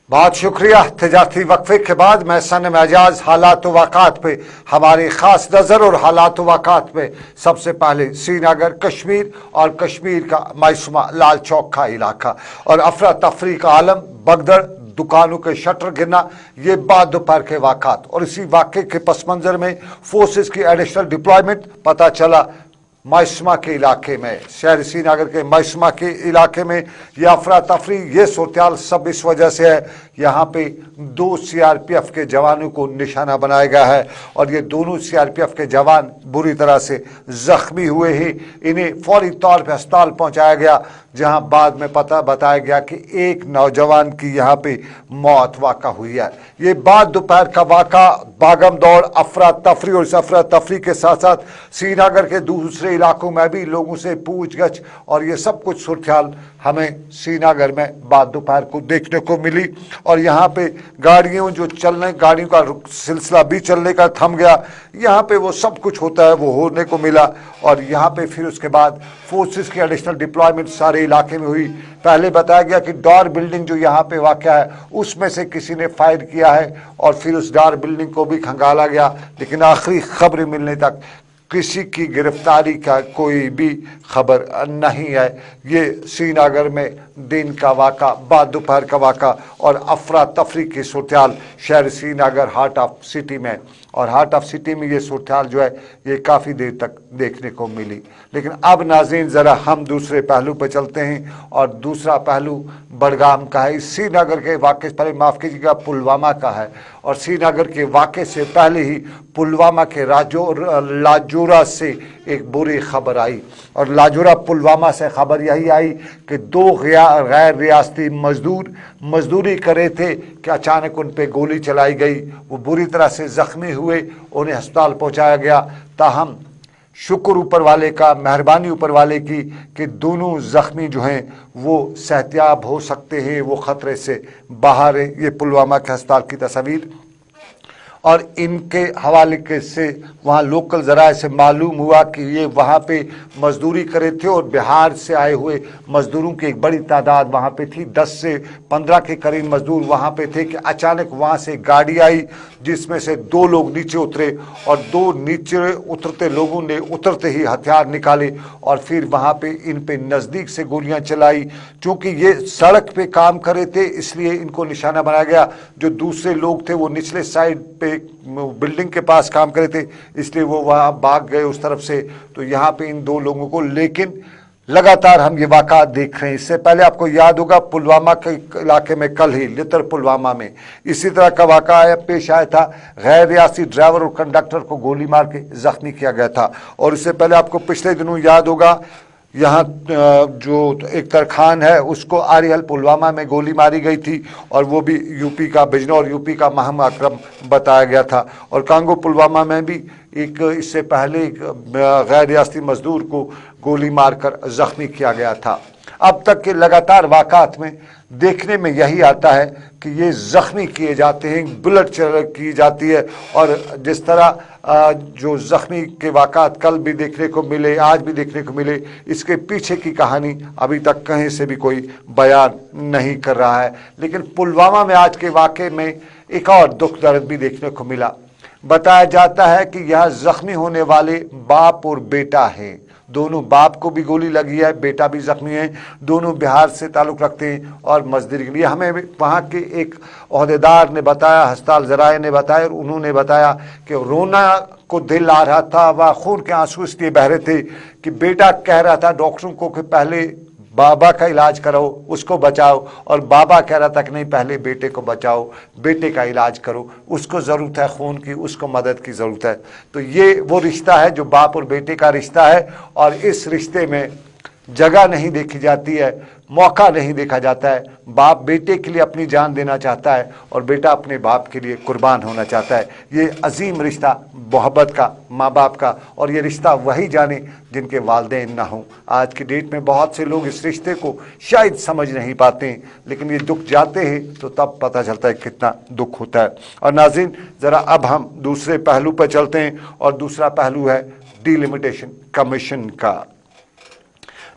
बहुत शुक्रिया। तजारती वक्फे के बाद मैं सनम एजाज हालात वाक़ात पे हमारी ख़ास नज़र और हालात वाक़ात पे सबसे पहले श्रीनगर कश्मीर और कश्मीर का मायसूमा लाल चौक का इलाका और अफरा तफरी का आलम बगदड़ दुकानों के शटर गिरना, ये बाद दोपहर के वाक़ात और इसी वाक़े के पस मंज़र में फोर्सेस की एडिशनल डिप्लॉयमेंट पता चला मायसूमा के इलाके में, शहर श्रीनगर के मायसूमा के इलाके में यह अफरा तफरी, ये सूरत सब इस वजह से है यहाँ पे 2 CRPF के जवानों को निशाना बनाया गया है और ये दोनों CRPF के जवान बुरी तरह से जख्मी हुए हैं। इन्हें फौरी तौर पर अस्पताल पहुँचाया गया, जहाँ बाद में बताया गया कि एक नौजवान की यहाँ पे मौत वाक़ा हुई है। ये बाद दोपहर का वाक़ा भागम दौड़ अफरा तफरी और इस अफरा तफरी के साथ साथ श्रीनगर के दूसरे इलाकों में भी लोगों से पूछगछ और ये सब कुछ सूरत हमें श्रीनगर में बाद दोपहर को देखने को मिली। और यहाँ पे गाड़ियों का सिलसिला भी चलने का थम गया, यहाँ पे वो सब कुछ होता है वो होने को मिला। और यहाँ पे फिर उसके बाद फोर्सेस की एडिशनल डिप्लॉयमेंट सारे इलाके में हुई। पहले बताया गया कि डॉर बिल्डिंग जो यहाँ पे वाक़या है उसमें से किसी ने फायर किया है और फिर उस डॉर बिल्डिंग को भी खंगाला गया, लेकिन आखिरी खबर मिलने तक किसी की गिरफ्तारी का कोई भी खबर नहीं है। ये श्रीनगर में दिन का वाक़ा, बाद दोपहर का वाक़ा और अफरा तफरी की सूरत शहर श्रीनगर हार्ट ऑफ सिटी में, और हार्ट ऑफ सिटी में ये सूरत जो है ये काफ़ी देर तक देखने को मिली। लेकिन अब नाज़रीन ज़रा हम दूसरे पहलू पर चलते हैं और दूसरा पहलू बडगाम का है। श्रीनगर के वाक़े पहले माफ़ कीजिएगा पुलवामा का है, और श्रीनगर के वाक़े से पहले ही पुलवामा के लाजोरा से एक बुरी खबर आई। और लाजोरा पुलवामा से खबर यही आई कि 2 गैर रियासती मजदूर मजदूरी करे थे कि अचानक उन पर गोली चलाई गई, वो बुरी तरह से ज़ख्मी हुए, उन्हें अस्पताल पहुंचाया गया। ताहम शुक्र ऊपर वाले का, मेहरबानी ऊपर वाले की कि दोनों ज़ख्मी जो हैं वो सेहतियाब हो सकते हैं, वो ख़तरे से बाहर है। ये पुलवामा के अस्पताल की तस्वीर और इनके हवाले के से वहाँ लोकल ज़राए से मालूम हुआ कि ये वहाँ पे मजदूरी करे थे और बिहार से आए हुए मज़दूरों की एक बड़ी तादाद वहाँ पे थी। 10 से 15 के करीब मज़दूर वहाँ पे थे कि अचानक वहाँ से गाड़ी आई जिसमें से 2 लोग नीचे उतरे और 2 नीचे उतरते लोगों ने उतरते ही हथियार निकाले और फिर वहाँ पे इन पे नज़दीक से गोलियाँ चलाई। चूँकि ये सड़क पे काम करे थे इसलिए इनको निशाना बनाया गया। जो दूसरे लोग थे वो निचले साइड पे बिल्डिंग के पास काम करे थे इसलिए वो वहाँ भाग गए उस तरफ से। तो यहाँ पे इन 2 लोगों को, लेकिन लगातार हम ये वाक़ा देख रहे हैं। इससे पहले आपको याद होगा पुलवामा के इलाके में कल ही लितर पुलवामा में इसी तरह का वाक़ा पेश आया था। गैर रियासी ड्राइवर और कंडक्टर को गोली मार के ज़ख्मी किया गया था। और इससे पहले आपको पिछले दिनों याद होगा यहाँ जो एक तरखान है उसको आरियल पुलवामा में गोली मारी गई थी और वो भी यूपी का बिजनौर यूपी का महम अकरम बताया गया था। और कांगो पुलवामा में भी एक इससे पहले एक गैर रियासती मजदूर को गोली मारकर ज़ख्मी किया गया था। अब तक के लगातार वाक़ात में देखने में यही आता है कि ये ज़ख्मी किए जाते हैं, बुलेट की जाती है। और जिस तरह जो ज़ख्मी के वाक़ात कल भी देखने को मिले, आज भी देखने को मिले, इसके पीछे की कहानी अभी तक कहीं से भी कोई बयान नहीं कर रहा है। लेकिन पुलवामा में आज के वाक़े में एक और दुख दर्द भी देखने को मिला। बताया जाता है कि यह ज़ख्मी होने वाले बाप और बेटा हैं। दोनों, बाप को भी गोली लगी है, बेटा भी ज़ख्मी है। दोनों बिहार से ताल्लुक़ रखते हैं और मजदूरी के लिए। हमें वहाँ के एक ओहदेदार ने बताया, अस्पताल ज़राए ने बताया, और उन्होंने बताया कि रोना को दिल आ रहा था, वह खून के आंसू इसलिए बह रहे थे कि बेटा कह रहा था डॉक्टरों को कि पहले बाबा का इलाज करो, उसको बचाओ, और बाबा कह रहा था कि नहीं पहले बेटे को बचाओ, बेटे का इलाज करो, उसको ज़रूरत है खून की, उसको मदद की ज़रूरत है। तो ये वो रिश्ता है जो बाप और बेटे का रिश्ता है, और इस रिश्ते में जगह नहीं देखी जाती है, मौका नहीं देखा जाता है। बाप बेटे के लिए अपनी जान देना चाहता है और बेटा अपने बाप के लिए कुर्बान होना चाहता है। ये अजीम रिश्ता मोहब्बत का, माँ बाप का, और ये रिश्ता वही जाने जिनके वालिदैन ना हों। आज की डेट में बहुत से लोग इस रिश्ते को शायद समझ नहीं पाते हैं, लेकिन ये दुख जाते हैं तो तब पता चलता है कितना दुख होता है। और नाज़रीन ज़रा अब हम दूसरे पहलू पर चलते हैं, और दूसरा पहलू है डिलिमिटेशन कमीशन का।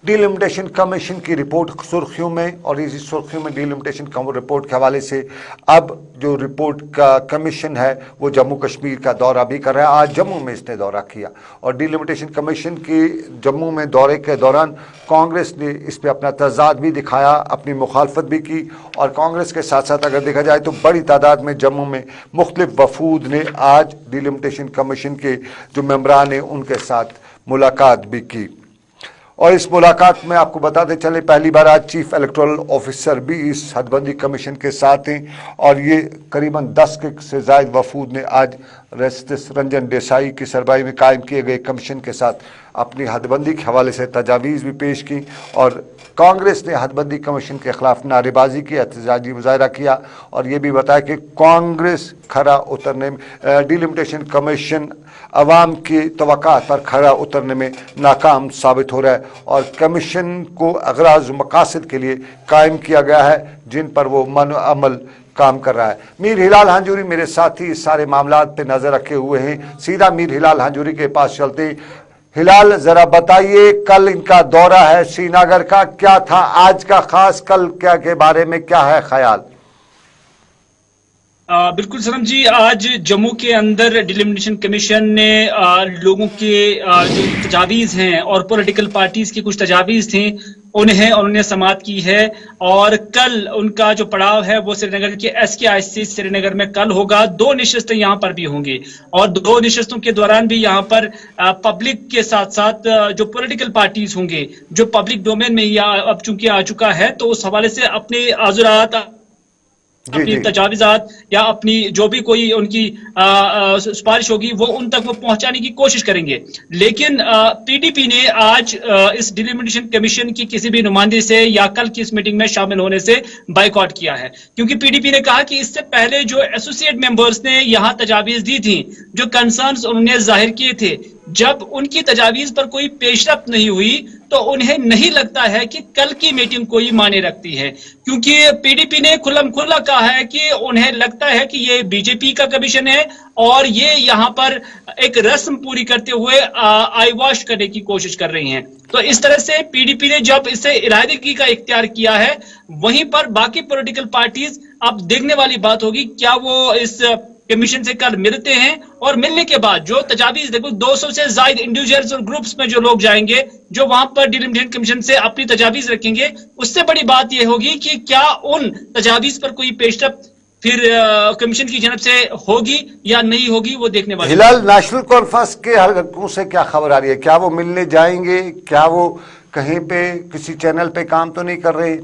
डिलिमिटेशन कमीशन की रिपोर्ट सुर्खियों में, और इसी सुर्खियों में डिलिमिटेशन रिपोर्ट के हवाले से अब जो रिपोर्ट का कमीशन है वो जम्मू कश्मीर का दौरा भी कर रहा है। आज जम्मू में इसने दौरा किया और डिलिमिटेशन कमीशन की जम्मू में दौरे के दौरान कांग्रेस ने इस पर अपना तजाद भी दिखाया, अपनी मुखालफत भी की। और कांग्रेस के साथ साथ अगर देखा जाए तो बड़ी तादाद में जम्मू में मुख्तलिफ वफूद ने आज डिलिमिटेशन कमीशन के जो मेंबरान हैं उनके साथ मुलाकात भी की। और इस मुलाकात में आपको बताते चले पहली बार आज चीफ इलेक्टोरल ऑफिसर भी इस हदबंदी कमीशन के साथ हैं और ये करीबन 10 से ज़ायद वफूद ने आज जस्टिस रंजन देसाई की सरबराही में कायम किए गए कमीशन के साथ अपनी हदबंदी के हवाले से तजावीज़ भी पेश की। और कांग्रेस ने हदबंदी कमीशन के खिलाफ नारेबाजी की, एहतजाजी मुजाहरा किया और ये भी बताया कि कांग्रेस खरा उतरने में डिलिमिटेशन कमीशन अवाम की तवक्कात पर खरा उतरने में नाकाम साबित हो रहा है और कमीशन को अगराज मकासद के लिए कायम किया गया है जिन पर वो मन अमल काम कर रहा है। मीर हिलाल हांजूरी मेरे साथी इस सारे मामलात पे नजर रखे हुए हैं, सीधा मीर हिलाल हांजूरी के पास चलते। हिलाल जरा बताइए, कल इनका दौरा है श्रीनगर का, क्या था आज का खास, कल क्या के बारे में क्या है ख्याल? बिल्कुल सरम जी, आज जम्मू के अंदर डिलिमिटेशन कमीशन ने लोगों के जो तजावीज़ हैं और पॉलिटिकल पार्टीज की कुछ तजावीज़ थी उन्होंने समाअत की है और कल उनका जो पड़ाव है वो श्रीनगर के SKIC श्रीनगर में कल होगा। 2 नशिस्तें यहाँ पर भी होंगी और 2 नशिस्तों के दौरान भी यहाँ पर पब्लिक के साथ साथ जो पॉलिटिकल पार्टीज होंगे जो पब्लिक डोमेन में अब चूंकि आ चुका है तो उस हवाले से अपने आजुरात, अपनी तजावीज़ात या अपनी जो भी कोई उनकी सिफारिश होगी वो उन तक वो पहुंचाने की कोशिश करेंगे। लेकिन PDP ने आज इस डिलिमिटेशन कमीशन की किसी भी नुमाइंदे से या कल की इस मीटिंग में शामिल होने से बाइकआउट किया है क्योंकि PDP ने कहा कि इससे पहले जो एसोसिएट मेंबर्स ने यहाँ तजावीज़ दी थी, जो कंसर्न्स उन्होंने जाहिर किए थे, जब उनकी तजावीज़ पर कोई पेशरफ्त नहीं हुई तो उन्हें नहीं लगता है कि कल की मीटिंग कोई मायने रखती है क्योंकि PDP ने खुल्लम खुल्ला कहा है कि उन्हें लगता है कि ये BJP का कमीशन है और ये यहाँ पर एक रस्म पूरी करते हुए आई वॉश करने की कोशिश कर रही हैं। तो इस तरह से PDP ने जब इसे इरादगी का इख्तियार किया है, वहीं पर बाकी पॉलिटिकल पार्टीज, अब देखने वाली बात होगी क्या वो इस कमीशन से कल मिलते हैं और मिलने के बाद जो तजावीज़, देखो 200 से ज्यादा इंडिविजुअल्स और ग्रुप्स में जो लोग जाएंगे जो वहां पर डिलिमिटेशन कमीशन से अपनी तजावीज़ रखेंगे, उससे बड़ी बात यह होगी कि क्या उन तजावीज़ पर कोई पेशरफ्त फिर कमीशन की जानब से होगी या नहीं होगी, वो देखने वाले। हिलाल, नेशनल कॉन्फ्रेंस के हलकों से क्या खबर आ रही है? क्या वो मिलने जाएंगे? क्या वो कहीं पे किसी चैनल पे काम तो नहीं कर रहे?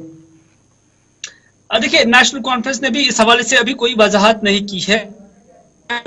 देखिए, नेशनल कॉन्फ्रेंस ने भी इस हवाले से अभी कोई वजाहत नहीं की है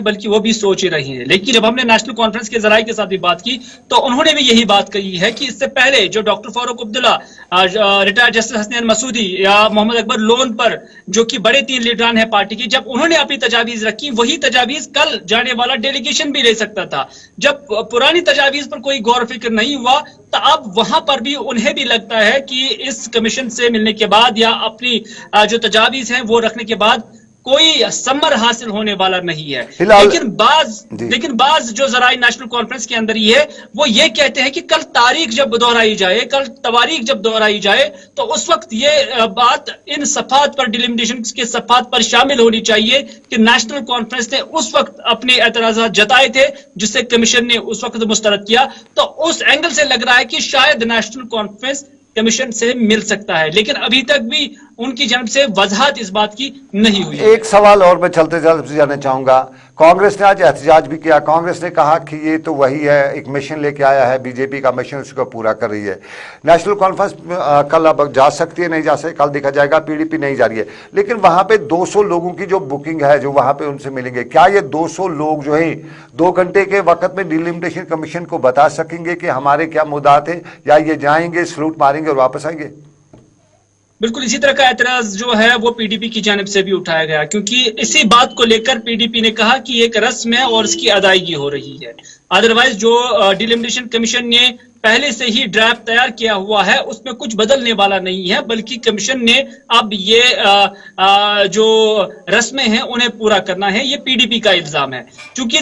बल्कि वो भी सोच ही रही हैं। लेकिन जब हमने नेशनल कॉन्फ्रेंस के जराये के साथ भी बात की तो उन्होंने भी यही बात कही है कि इससे पहले जो doctor Farooq Abdullah, retired justice Hasnain Masoodi या मोहम्मद अकबर लोन पर, जो कि बड़े 3 लीडरान हैं पार्टी की, जब उन्होंने अपनी तजावीज़ रखी वही तजावीज़ कल जाने वाला डेलीगेशन भी ले सकता था। जब पुरानी तजावीज़ पर कोई गौर फिक्र नहीं हुआ तो अब वहां पर भी उन्हें भी लगता है कि इस कमीशन से मिलने के बाद या अपनी जो तजावीज़ हैं वो रखने के बाद कोई समर हासिल होने वाला नहीं है। लेकिन बाज जो जराए नेशनल कॉन्फ्रेंस के अंदर ही है वो ये कहते हैं कि कल तारीख जब दोहराई जाए, कल तवारीख जब दोहराई जाए तो उस वक्त ये बात इन सफात पर, डिलिमिटेशन के सफात पर शामिल होनी चाहिए कि नेशनल कॉन्फ्रेंस ने उस वक्त अपने एतराज़ात जताए थे जिससे कमीशन ने उस वक्त मुस्तरद किया। तो उस एंगल से लग रहा है कि शायद नेशनल कॉन्फ्रेंस कमीशन से मिल सकता है, लेकिन अभी तक भी उनकी जानब से वजाहत इस बात की नहीं हुई। एक सवाल और मैं चलते चलते जानना चाहूंगा, कांग्रेस ने आज एहतजाज भी किया। कांग्रेस ने कहा कि ये तो वही है, एक मिशन लेके आया है बीजेपी का मिशन, उसको पूरा कर रही है। नेशनल कॉन्फ्रेंस कल अब जा सकती है, नहीं जा सकती, कल देखा जाएगा। PDP नहीं जा रही है, लेकिन वहां पे 200 लोगों की जो बुकिंग है, जो वहां पे उनसे मिलेंगे, क्या ये 200 लोग जो है 2 घंटे के वक्त में डिलिमिटेशन कमीशन को बता सकेंगे कि हमारे क्या मुद्दात है, या ये जाएंगे, सलूट मारेंगे और वापस आएंगे? बिल्कुल इसी तरह का एतराज जो है वो PDP की जानिब से भी उठाया गया क्योंकि इसी बात को लेकर PDP ने कहा कि एक रस्म है और इसकी अदायगी हो रही है। अदरवाइज जो डिलिमिटेशन कमीशन ने पहले से ही ड्राफ्ट तैयार किया हुआ है उसमें कुछ बदलने वाला नहीं है, बल्कि कमीशन ने अब ये जो रस्में हैं उन्हें पूरा करना है। ये PDP का इल्जाम है। चूंकि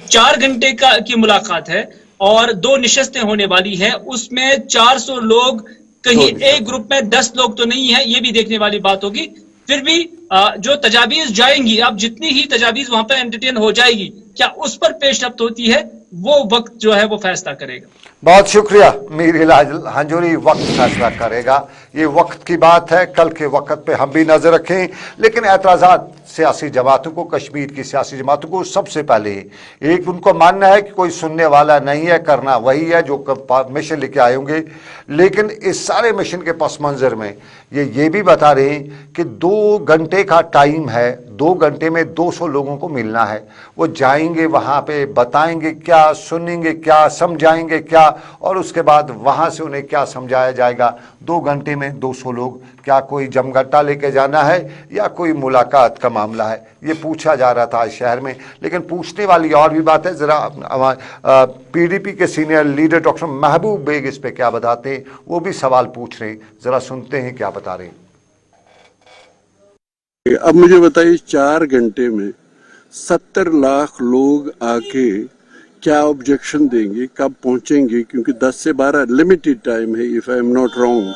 4 घंटे की मुलाकात है और 2 निशस्तें होने वाली है, उसमें 400 लोग कहीं एक ग्रुप में 10 लोग तो नहीं है, ये भी देखने वाली बात होगी। फिर भी जो तजावीज जाएंगी, अब जितनी ही तजावीज वहां पर एंटरटेन हो जाएगी, क्या उस पर पेशरफ्त होती है, वो वक्त जो है वो फैसला करेगा। बहुत शुक्रिया मीर इलाज हंजूरी, वक्त फैसला करेगा, ये वक्त की बात है, कल के वक्त पे हम भी नजर रखें। लेकिन एतराज़ात सियासी जमातों को, कश्मीर की सियासी जमातों को सबसे पहले एक उनको मानना है कि कोई सुनने वाला नहीं है, करना वही है जो मिशन लेके आए होंगे। लेकिन इस सारे मिशन के पस मंजर में ये भी बता रहे हैं कि 2 घंटे का टाइम है, 2 घंटे में 200 लोगों को मिलना है। वो जाएंगे वहां पे, बताएंगे क्या, सुनेंगे क्या, समझाएंगे क्या, और उसके बाद वहां से उन्हें क्या समझाया जाएगा। 2 घंटे में 200 लोग, क्या कोई जमघटा लेके जाना है या कोई मुलाकात का मामला है, ये पूछा जा रहा था शहर में। लेकिन पूछने वाली और भी बात है, जरा पीडीपी के सीनियर लीडर डॉक्टर महबूब बेग इस पे क्या बताते हैं, वो भी सवाल पूछ रहे हैं, जरा सुनते हैं क्या बता रहे हैं। अब मुझे बताइए 4 घंटे में 70 लाख लोग आके क्या ऑब्जेक्शन देंगे, कब पहुंचेंगे, क्योंकि 10 से 12 लिमिटेड टाइम है, if I am not wrong.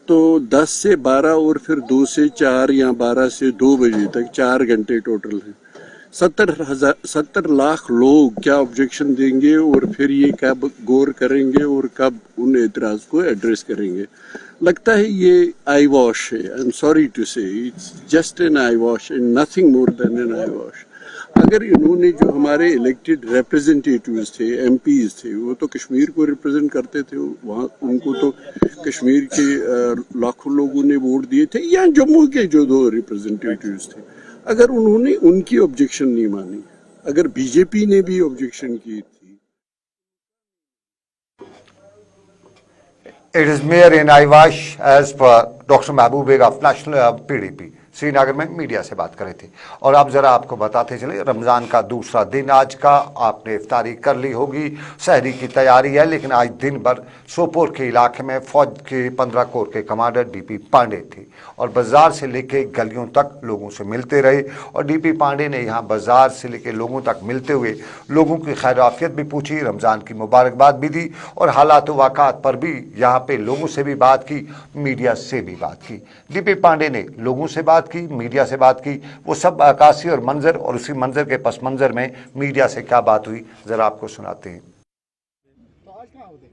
तो 10 से 12 और फिर 2 से 4 या 12 से 2 बजे तक 4 घंटे टोटल है। 70 लाख लोग क्या ऑब्जेक्शन देंगे और फिर ये कब गौर करेंगे और कब उन एतराज को एड्रेस करेंगे। लगता है ये आई वॉश है, I am sorry to say, it's just an eye wash and nothing more than an eye wash. अगर इन्होंने जो हमारे इलेक्टेड रिप्रेजेंटेटिव्स थे, एमपीज थे, वो तो कश्मीर को रिप्रेजेंट करते थे, वहाँ उनको तो कश्मीर के लाखों लोगों ने वोट दिए थे, या जम्मू के जो 2 रिप्रेजेंटेटिव्स थे, अगर उन्होंने उनकी ऑब्जेक्शन नहीं मानी, अगर बीजेपी ने भी ऑब्जेक्शन की थी। It is mere in Aiwash as per Dr. Mahbub Beg of National PDP Srinagar में मीडिया से बात कर रहे थे। और अब जरा आपको बताते चले, रमज़ान का दूसरा दिन आज का, आपने इफ्तारी कर ली होगी, सहरी की तैयारी है, लेकिन आज दिन भर सोपोर के इलाके में फौज के 15 कोर के कमांडर डीपी पांडे थे और बाजार से लेके गलियों तक लोगों से मिलते रहे। और डीपी पांडे ने यहाँ बाजार से लेके लोगों तक मिलते हुए लोगों की खैर आफियत भी पूछी, रमज़ान की मुबारकबाद भी दी और हालात वाक़ात पर भी यहाँ पे लोगों से भी बात की, मीडिया से भी बात की। डीपी पांडे ने लोगों से बात की, मीडिया से बात की, वो सब आकाशी और मंजर, और उसी मंजर के पस मंजर में मीडिया से क्या बात हुई जरा आपको सुनाते हैं।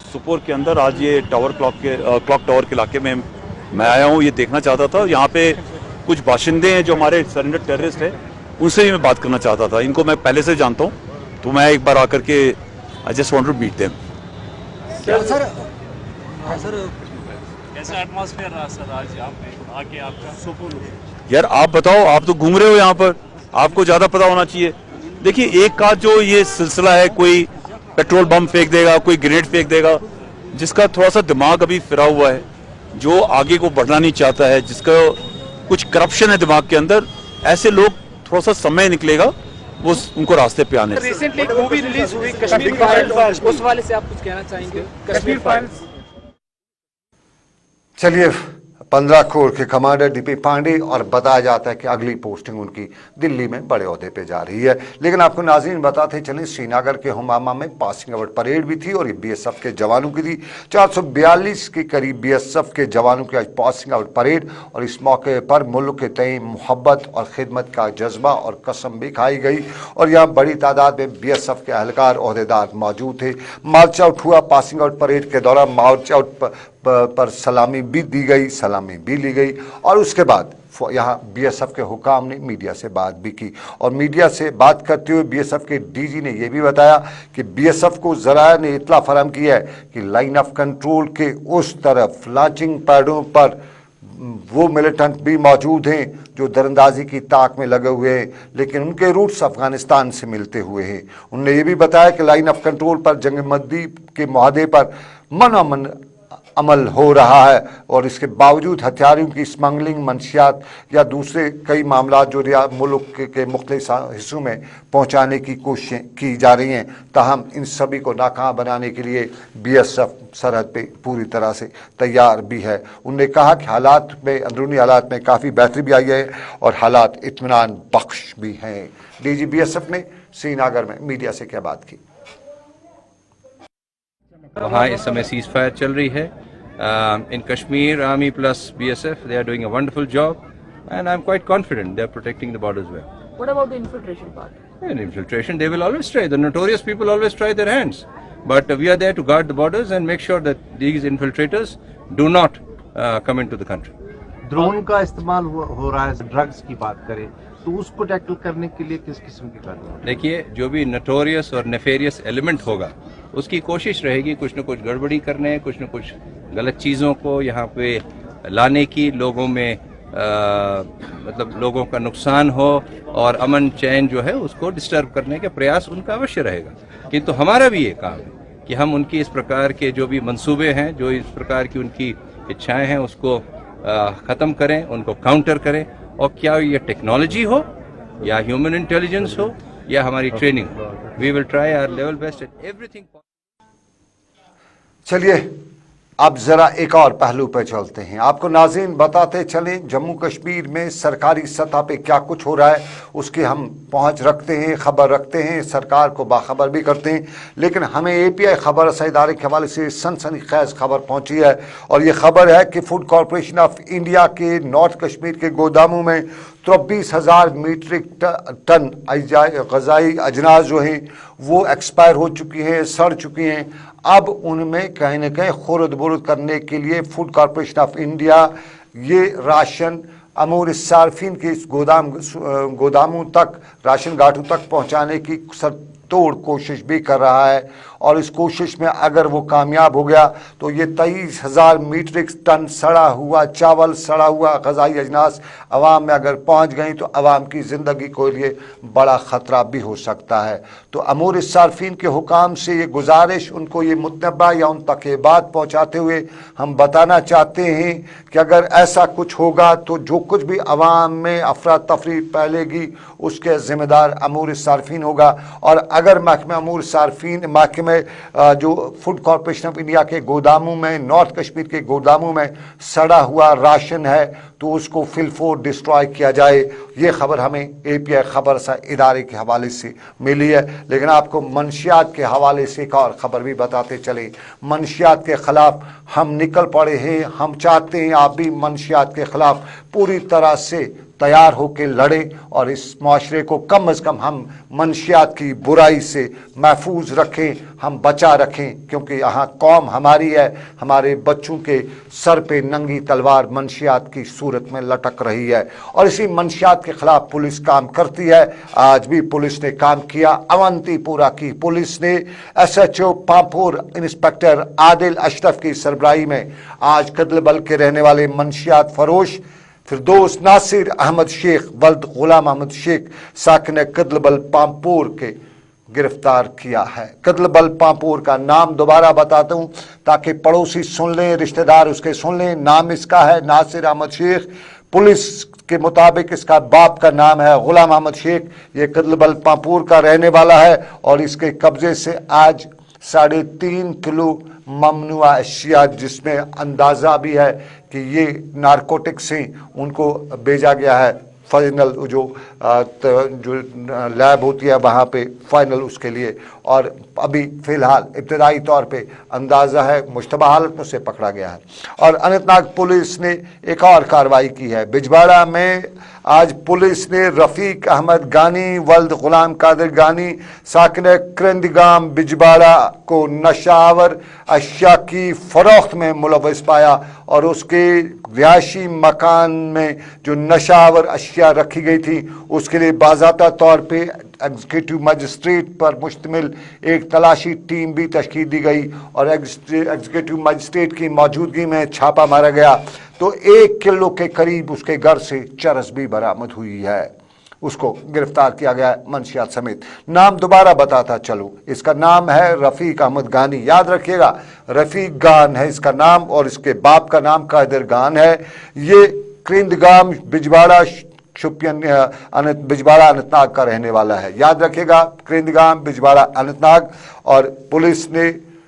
सुपोर के अंदर आज ये क्लॉक टावर के इलाके में मैं आया हूँ, ये देखना चाहता था। यहाँ पे कुछ बाशिंदे हैं जो हमारे सरेंडर टेररिस्ट हैं, उनसे ही मैं बात करना चाहता था। इनको मैं पहले से जानता हूँ, तो मैं एक बार आकर के I just want to meet them. कैसा एटमॉस्फेयर रहा सर आज यहाँ पे आके आपका सुपोर? यार आप बताओ, आप तो घूम रहे हो यहाँ पर, आपको ज्यादा पता होना चाहिए। देखिए, एक का जो ये सिलसिला है, कोई पेट्रोल बम फेंक देगा, कोई ग्रेनेड फेंक देगा, जिसका थोड़ा सा दिमाग अभी फिरा हुआ है, जो आगे को बढ़ना नहीं चाहता है, जिसका कुछ करप्शन है दिमाग के अंदर, ऐसे लोग थोड़ा सा समय निकलेगा वो उनको रास्ते पे आने। रिसेंटली एक मूवी रिलीज हुई कश्मीर फाइल्स, उस वाले से आप कुछ कहना चाहेंगे? कश्मीर फाइल्स। चलिए, 15 कोर के कमांडर डीपी पांडे, और बताया जाता है कि अगली पोस्टिंग उनकी दिल्ली में बड़े ओहदे पे जा रही है। लेकिन आपको नाज़रीन बताते चलें, श्रीनगर के हुमामा में पासिंग आउट परेड भी थी और ये बीएसएफ के जवानों की थी। 442 के करीब बीएसएफ के जवानों की आज पासिंग आउट परेड, और इस मौके पर मुल्क के तय मोहब्बत और खिदमत का जज्बा और कसम भी खाई गई। और यहाँ बड़ी तादाद में बीएसएफ के एहलकार ओहदेदार मौजूद थे। मार्च आउट हुआ, पासिंग आउट परेड के दौरान मार्च आउट पर सलामी भी दी गई, सलामी भी ली गई। और उसके बाद यहाँ बीएसएफ के हुकाम ने मीडिया से बात भी की, और मीडिया से बात करते हुए बीएसएफ के डीजी ने यह भी बताया कि बीएसएफ को ज़राया ने इत्तला फराहम की है कि लाइन ऑफ कंट्रोल के उस तरफ लॉन्चिंग पैडों पर वो मिलिटेंट भी मौजूद हैं जो दरअंदाजी की ताक में लगे हुए हैं, लेकिन उनके रूट्स अफगानिस्तान से मिलते हुए हैं। उन्होंने ये भी बताया कि लाइन ऑफ कंट्रोल पर जंग मद्दी के मुआहदे पर मन अमल हो रहा है, और इसके बावजूद हथियारों की स्मगलिंग, मंशियात या दूसरे कई मामला जो मुल्क के मुख्तलिफ हिस्सों में पहुंचाने की कोशिशें की जा रही हैं। ताहम इन सभी को नाकाम बनाने के लिए बीएसएफ सरहद पे पूरी तरह से तैयार भी है। उन्होंने कहा कि हालात में, अंदरूनी हालात में काफ़ी बेहतरी भी आई है और हालात इत्मीनान बख्श भी हैं। डीजी बीएसएफ ने श्रीनगर में मीडिया से क्या बात की? वहाँ इस समय सीज फायर चल रही है In Kashmir, Army plus BSF, they are doing a wonderful job, and I'm quite confident they are protecting the borders well. What about the infiltration part? And infiltration, they will always try. The notorious people always try their hands. But we are there to guard the borders and make sure that these infiltrators do not come into the country. Drone का इस्तेमाल हो रहा है, drugs की बात करें तो उसको टैकल करने के लिए किस किस्म की कार्रवाई? देखिए, जो भी नोटोरियस और नेफेरियस एलिमेंट होगा उसकी कोशिश रहेगी कुछ न कुछ गड़बड़ी करने, कुछ न कुछ गलत चीज़ों को यहाँ पे लाने की, लोगों में मतलब लोगों का नुकसान हो और अमन चैन जो है उसको डिस्टर्ब करने का प्रयास उनका अवश्य रहेगा। किंतु हमारा भी ये काम है कि हम उनकी इस प्रकार के जो भी मंसूबे हैं, जो इस प्रकार की उनकी इच्छाएं हैं उसको ख़त्म करें, उनको काउंटर करें। और क्या ये टेक्नोलॉजी हो या ह्यूमन इंटेलिजेंस हो या हमारी ट्रेनिंग हो, we will try our level best at everything. चलिए अब जरा एक और पहलू पर चलते हैं। आपको नाज़रीन बताते चलें जम्मू कश्मीर में सरकारी सतह पे क्या कुछ हो रहा है उसकी हम पहुंच रखते हैं, खबर रखते हैं, सरकार को बाखबर भी करते हैं। लेकिन हमें एपीआई खबर इदारे के हवाले से सनसनीखेज खबर पहुंची है और ये खबर है कि फूड कॉरपोरेशन ऑफ इंडिया के नॉर्थ कश्मीर के गोदामों में 23,000 मीट्रिक टन ग़ज़ाई अजनास जो हैं वो एक्सपायर हो चुकी हैं, सड़ चुकी हैं। अब उनमें कहीं न कहीं खुर्द बुर्द करने के लिए फूड कॉरपोरेशन ऑफ इंडिया ये राशन अमूर सार्फिन के इस गोदामों तक, राशन घाटों तक पहुंचाने की तोड़ कोशिश भी कर रहा है। और इस कोशिश में अगर वो कामयाब हो गया तो ये 23,000 मीट्रिक टन सड़ा हुआ चावल, सड़ा हुआ ग़ज़ाई अजनास अवाम में अगर पहुंच गई तो अवाम की ज़िंदगी को लिए बड़ा ख़तरा भी हो सकता है। तो अमूर सार्फिन के हुकाम से ये गुजारिश, उनको ये मुतनबा या उन तक ये बात पहुँचाते हुए हम बताना चाहते हैं कि अगर ऐसा कुछ होगा तो जो कुछ भी अवाम में अफरा तफरी फैलेगी उसके ज़िम्मेदार अमूर सार्फिन होगा। और अगर महकमा अमूर सार्फिन महकमे जो फूड कॉरपोरेशन ऑफ इंडिया के गोदामों में, नॉर्थ कश्मीर के गोदामों में सड़ा हुआ राशन है तो उसको फिलफोर डिस्ट्रॉय किया जाए। ये खबर हमें एपीआई खबर इदारे के हवाले से मिली है। लेकिन आपको मनशियात के हवाले से एक और ख़बर भी बताते चले। मनशियात के ख़िलाफ़ हम निकल पड़े हैं। हम चाहते हैं आप भी मनशियात के ख़िलाफ़ पूरी तरह से तैयार होकर लड़ें और इस माशरे को कम अज़ कम हम मनशियात की बुराई से महफूज रखें, हम बचा रखें। क्योंकि यहाँ कौम हमारी है, हमारे बच्चों के सर पे नंगी तलवार मनशियात की सूरत में लटक रही है और इसी मनशियात के ख़िलाफ़ पुलिस काम करती है। आज भी पुलिस ने काम किया। अवंतीपुरा की पुलिस ने SHO पांपोर इंस्पेक्टर आदिल अशरफ की सरबराही में आज कदलबल के रहने वाले मनशियात फरोश फिरदौस नासिर अहमद शेख वल्द गुलाम अहमद शेख साकिन कदलबल पांपोर के गिरफ्तार किया है। कदलबल पांपोर का नाम दोबारा बताता हूँ ताकि पड़ोसी सुन लें, रिश्तेदार उसके सुन लें। नाम इसका है नासिर अहमद शेख। पुलिस के मुताबिक इसका बाप का नाम है गुलाम अहमद शेख। ये कदलबल पांपोर का रहने वाला है और इसके कब्जे से आज 3.5 किलो ममनुआ अशिया, जिसमें अंदाज़ा भी है कि ये नारकोटिक्स हैं, उनको भेजा गया है फाइनल जो लैब होती है वहाँ पे फाइनल उसके लिए। और अभी फ़िलहाल इब्तदाई तौर पे अंदाज़ा है मुश्तबा हालत में उसे पकड़ा गया है। और अनंतनाग पुलिस ने एक और कार्रवाई की है। बिजबाड़ा में आज पुलिस ने रफ़ीक अहमद गानी वल्द गुलाम कादिर गानी साकिन क्रंदगाम बिजबाड़ा को नशावर अशिया की फ़रोख्त में मुलव्वस पाया और उसके रिहायशी मकान में जो नशावर अशिया रखी गई थी उसके लिए बाज़ाब्ता तौर पे एग्जीक्यूटिव मजिस्ट्रेट पर मुश्तमिल एक तलाशी टीम भी तश्कील दी गई और एग्जीक्यूटिव मजिस्ट्रेट की मौजूदगी में छापा मारा गया तो 1 किलो के करीब उसके घर से चरस भी बरामद हुई है। उसको गिरफ्तार किया गया मंशियात समेत। नाम दोबारा बताता चलो, इसका नाम है रफ़ीक अहमद गानी। याद रखिएगा, रफ़ीक गान है इसका नाम और इसके बाप का नाम कादिर गान है। ये क्रिंदगाम बिजबाड़ा शुपियन बिजबाड़ा अनंतनाग का रहने वाला है। याद रखिएगा, क्रिंदगाम बिजबाड़ा अनंतनाग। और पुलिस ने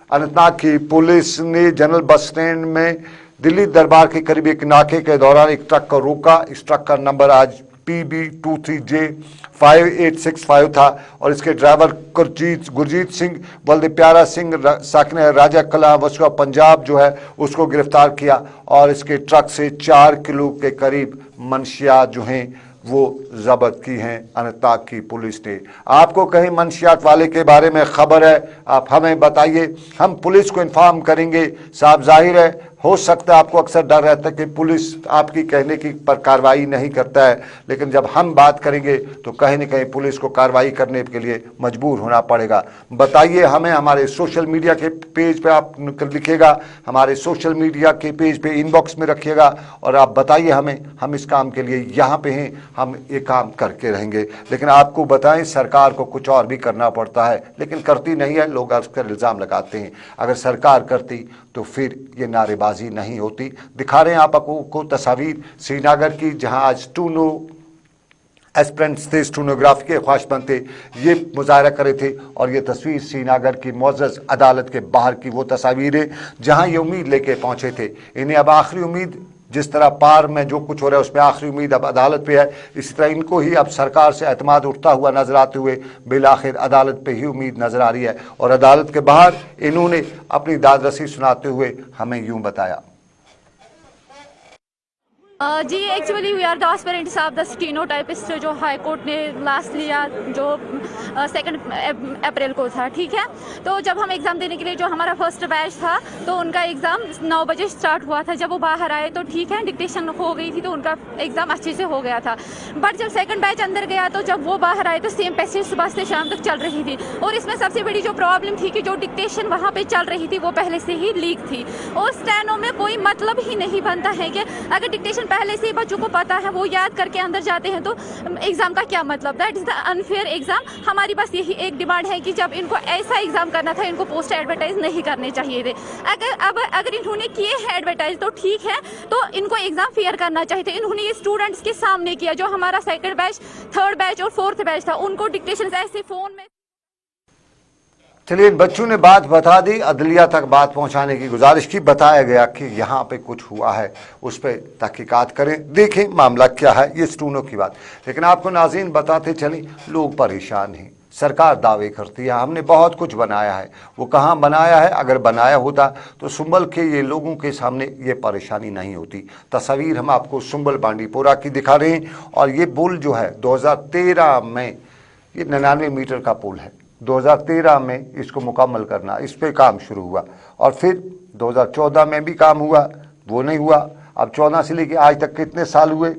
अनंतनाग की पुलिस ने जनरल बस स्टैंड में दिल्ली दरबार के करीब एक नाके के दौरान एक ट्रक को रोका। इस ट्रक का नंबर आज PB23J5865 था और इसके ड्राइवर गुरजीत सिंह वल्द प्यारा सिंह साकिन राजा कला वसुआ पंजाब जो है उसको गिरफ्तार किया और इसके ट्रक से 4 किलो के करीब मंशियात जो हैं वो जब्त की हैं अनंतनाग की पुलिस ने। आपको कहीं मंशियात वाले के बारे में खबर है, आप हमें बताइए, हम पुलिस को इन्फॉर्म करेंगे। साफ जाहिर है, हो सकता है आपको अक्सर डर रहता है कि पुलिस आपकी कहने की पर कार्रवाई नहीं करता है, लेकिन जब हम बात करेंगे तो कहीं न कहीं पुलिस को कार्रवाई करने के लिए मजबूर होना पड़ेगा। बताइए हमें, हमारे सोशल मीडिया के पेज पे आप लिखिएगा, हमारे सोशल मीडिया के पेज पे इनबॉक्स में रखिएगा और आप बताइए हमें, हम इस काम के लिए यहाँ पे हैं, हम ये काम करके रहेंगे। लेकिन आपको बताएं, सरकार को कुछ और भी करना पड़ता है लेकिन करती नहीं है। लोग उस पर इल्ज़ाम लगाते हैं, अगर सरकार करती तो फिर ये नारेबाजी नहीं होती। दिखा रहे हैं आपको तस्वीर श्रीनगर की, जहां आज स्टूनो एस्पिरेंट्स थे, स्टूनोग्राफी के ख्वाहिशमंद थे, ये मुजाहरा करे थे और ये तस्वीर श्रीनगर की मुअज़्ज़ज़ अदालत के बाहर की वो तस्वीर है जहां ये उम्मीद लेके पहुंचे थे। इन्हें अब आखिरी उम्मीद, जिस तरह पार में जो कुछ हो रहा है उसमें आखिरी उम्मीद अब अदालत पे है, इसी तरह इनको ही अब सरकार से एतमाद उठता हुआ नजर आते हुए बिलाखिर अदालत पे ही उम्मीद नजर आ रही है। और अदालत के बाहर इन्होंने अपनी दादरसी सुनाते हुए हमें यूं बताया। जी actually we are the aspirants of the stenotypist जो हाई कोर्ट ने लास्ट लिया जो 2 अप्रैल को था, ठीक है। तो जब हम एग्ज़ाम देने के लिए, जो हमारा फर्स्ट बैच था, तो उनका एग्ज़ाम 9 बजे स्टार्ट हुआ था। जब वो बाहर आए तो ठीक है, डिक्टेशन हो गई थी तो उनका एग्ज़ाम अच्छे से हो गया था। बट जब सेकंड बैच अंदर गया तो जब वो बाहर आए तो सेम पैसेज सुबह से शाम तक चल रही थी और इसमें सबसे बड़ी जो प्रॉब्लम थी कि जो डिक्टेशन वहाँ पर चल रही थी वो पहले से ही लीक थी और स्टेनो में कोई मतलब ही नहीं बनता है कि अगर डिक्टेशन पहले से बच्चों को पता है, वो याद करके अंदर जाते हैं तो एग्जाम का क्या मतलब? That is the unfair exam. हमारी बस यही एक डिमांड है कि जब इनको ऐसा एग्जाम करना था, इनको पोस्ट एडवर्टाइज नहीं करने चाहिए थे। अगर इन्होंने किए हैं एडवर्टाइज तो ठीक है, तो इनको एग्जाम फेयर करना चाहिए थे। इन्होंने ये स्टूडेंट्स के सामने किया, जो हमारा सेकंड बैच, थर्ड बैच और फोर्थ बैच था, उनको डिक्टेशन ऐसे फोन में। चलिए, इन बच्चों ने बात बता दी, अदलिया तक बात पहुंचाने की गुजारिश की। बताया गया कि यहाँ पे कुछ हुआ है, उस पर तहकीकात करें, देखें मामला क्या है। ये स्टूनों की बात, लेकिन आपको नाज़रीन बताते चलें, लोग परेशान हैं। सरकार दावे करती है हमने बहुत कुछ बनाया है, वो कहाँ बनाया है? अगर बनाया होता तो सुंबल के ये लोगों के सामने ये परेशानी नहीं होती। तस्वीर हम आपको सुंबल बांडीपोरा की दिखा रहे हैं और ये पुल जो है 2013 में, ये 99 मीटर का पुल है। 2013 में इसको मुकम्मल करना, इस पे काम शुरू हुआ और फिर 2014 में भी काम हुआ, वो नहीं हुआ। अब 14 से लेके आज तक कितने साल हुए?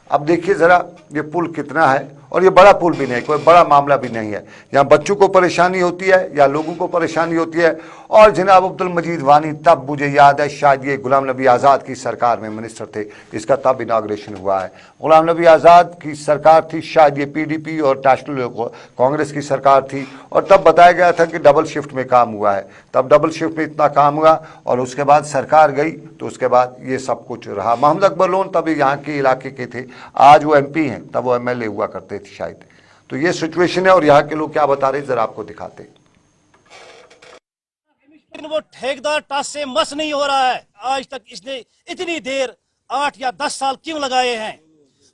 अब देखिए ज़रा ये पुल कितना है, और ये बड़ा पुल भी नहीं, कोई बड़ा मामला भी नहीं है। यहाँ बच्चों को परेशानी होती है या लोगों को परेशानी होती है। और जनाब अब्दुल मजीद वानी, तब मुझे याद है शायद ये गुलाम नबी आज़ाद की सरकार में मिनिस्टर थे, इसका तब इनाग्रेशन हुआ है। गुलाम नबी आज़ाद की सरकार थी, शायद ये PDP और नेशनल कांग्रेस की सरकार थी, और तब बताया गया था कि डबल शिफ्ट में काम हुआ है। तब डबल शिफ्ट में इतना काम हुआ और उसके बाद सरकार गई तो उसके बाद ये सब कुछ रहा। मोहम्मद अकबर लोन तब यहाँ के इलाके के थे, आज वो MP हैं, तब वो MLA हुआ करते थे शायद। तो ये सिचुएशन है और यहाँ के लोग क्या बता रहे हैं जरा आपको दिखाते हैं। वो ठेकेदार टास से मस नहीं हो रहा है, आज तक इसने इतनी देर 8 या 10 साल क्यों लगाए हैं?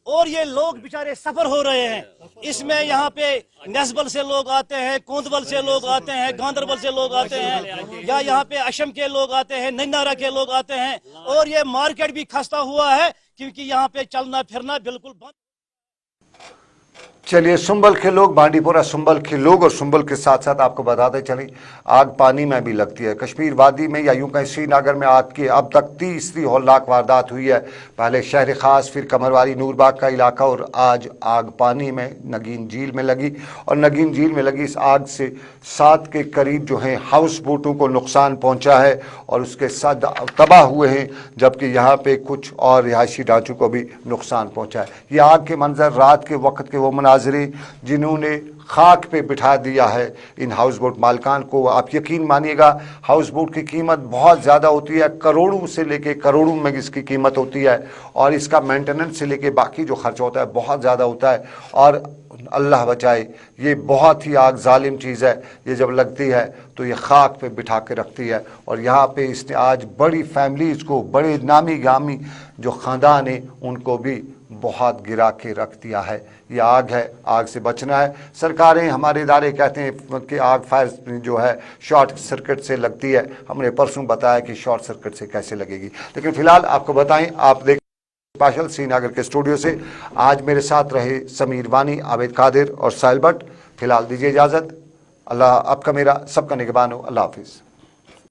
और ये लोग बेचारे सफर हो रहे हैं। इसमें यहाँ पे नस्बल से लोग आते हैं, कोंदबल से लोग आते हैं, गांधरबल से लोग आते हैं, या यहाँ पे अशम के लोग आते हैं, नन्नारा के लोग आते हैं। और ये मार्केट भी खस्ता हुआ है क्योंकि यहाँ पे चलना फिरना बिल्कुल बंद। चलिए, सुंबल के लोग, बांडीपोरा सुंबल के लोग, और सुंबल के साथ साथ आपको बताते चलें आग पानी में भी लगती है। कश्मीर वादी में या यूं कहीं श्रीनगर में आग की अब तक 30वीं हौलनाक वारदात हुई है। पहले शहर खास, फिर कमरवारी नूरबाग का इलाका, और आज आग पानी में नगीन झील में लगी। और नगीन झील में लगी इस आग से 7 के करीब जो हैं हाउस बोटों को नुकसान पहुँचा है और उसके साथ तबाह हुए हैं, जबकि यहाँ पर कुछ और रिहायशी ढांचों को भी नुकसान पहुँचा है। ये आग के मंजर रात के वक्त के वो जिन्होंने खाक पे बिठा दिया है इन हाउस बोट मालिकान को। आप यकीन मानिएगा, हाउस बोट की कीमत बहुत ज़्यादा होती है, करोड़ों से लेके करोड़ों में इसकी कीमत होती है, और इसका मेंटेनेंस से लेके बाकी जो खर्चा होता है बहुत ज़्यादा होता है। और अल्लाह बचाए, ये बहुत ही आग जालिम चीज़ है। ये जब लगती है तो ये खाक पे बिठा के रखती है। और यहाँ पे इसने आज बड़ी फैमिलीज़ को, बड़े नामी गामी जो ख़ानदान है, उनको भी बहुत गिरा के रख दिया है। ये आग है, आग से बचना है। सरकारें, हमारे इदारे कहते हैं कि आग फायर जो है शॉर्ट सर्किट से लगती है। हमने परसों बताया कि शॉर्ट सर्किट से कैसे लगेगी, लेकिन फिलहाल आपको बताएं, आप देख स्पेशल श्रीनगर के स्टूडियो से आज मेरे साथ रहे समीर वानी, आबिद कादिर और साहिल भट्ट। फिलहाल दीजिए इजाज़त। अल्लाह आपका मेरा सबका निगहबान हो। अल्लाह हाफिज़।